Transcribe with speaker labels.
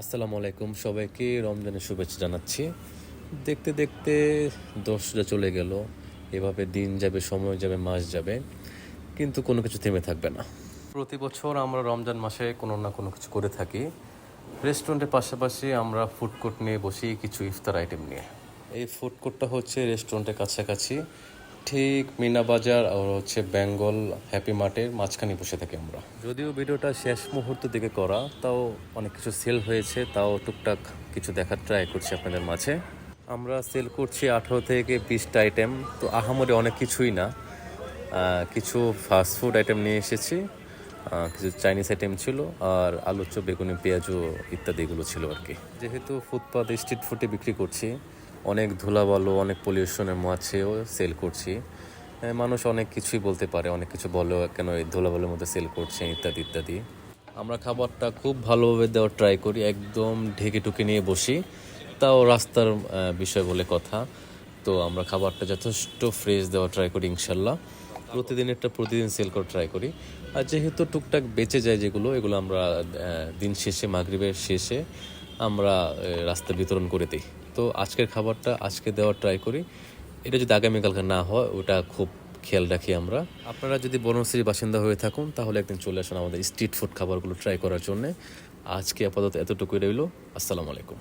Speaker 1: আসসালামু আলাইকুম, সবাইকে রমজানের শুভেচ্ছা জানাচ্ছি। দেখতে দেখতে 10টা চলে গেল। এভাবে দিন যাবে, সময় যাবে, মাস যাবে, কিন্তু কোনো কিছু থেমে থাকবে না। প্রতি বছর আমরা রমজান মাসে কোনো না কোনো কিছু করে থাকি। রেস্টুরেন্টের পাশাপাশি আমরা ফুড কোর্ট নিয়ে বসি, কিছু ইফতার আইটেম নিয়ে। এই ফুড কোর্টটা হচ্ছে রেস্টুরেন্টের কাছাকাছি, ঠিক মিনা বাজার আর হচ্ছে বেঙ্গল হ্যাপি মার্টের মাঝখানে বসে থাকি আমরা। যদিও ভিডিওটা শেষ মুহূর্তের দিকে করা, তাও অনেক কিছু সেল হয়েছে, তাও টুকটাক কিছু দেখার ট্রাই করছি আপনাদের মাঝে। আমরা সেল করছি 18 থেকে 20টা আইটেম, তো আহামরি অনেক কিছুই না। কিছু ফাস্ট ফুড আইটেম নিয়ে এসেছি, কিছু চাইনিজ আইটেম ছিল, আর আলু চপ, বেগুনি, পেঁয়াজু ইত্যাদিগুলো ছিল আর কি। যেহেতু ফুটপাত স্ট্রিট ফুডে বিক্রি করছি, অনেক ধুলাবালু, অনেক পলিউশনের মাঝেও সেল করছি। মানুষ অনেক কিছুই বলতে পারে, অনেক কিছু বলেও কেন এই ধুলাবালুর মধ্যে সেল করছে ইত্যাদি ইত্যাদি। আমরা খাবারটা খুব ভালোভাবে দেওয়ার ট্রাই করি, একদম ঢেকে টুকে নিয়ে বসি, তাও রাস্তার বিষয় বলে কথা। তো আমরা খাবারটা যথেষ্ট ফ্রেশ দেওয়ার ট্রাই করি ইনশাল্লাহ। প্রতিদিনেরটা প্রতিদিন সেল করার ট্রাই করি। আর যেহেতু টুকটাক বেঁচে যায় যেগুলো, এগুলো আমরা দিন শেষে, মাগরিবের শেষে আমরা রাস্তায় বিতরণ করে দিই। তো আজকের খাবারটা আজকে দেওয়ার ট্রাই করি। এটা যদি আগামীকালকে না হয়, ওটা খুব খেয়াল রাখি আমরা। আপনারা যদি বনশ্রীর বাসিন্দা হয়ে থাকুন, তাহলে একদিন চলে আসুন আমাদের স্ট্রিট ফুড খাবারগুলো ট্রাই করার জন্যে। আজকে আপাতত এতটুকুই রইল। আসসালামু আলাইকুম।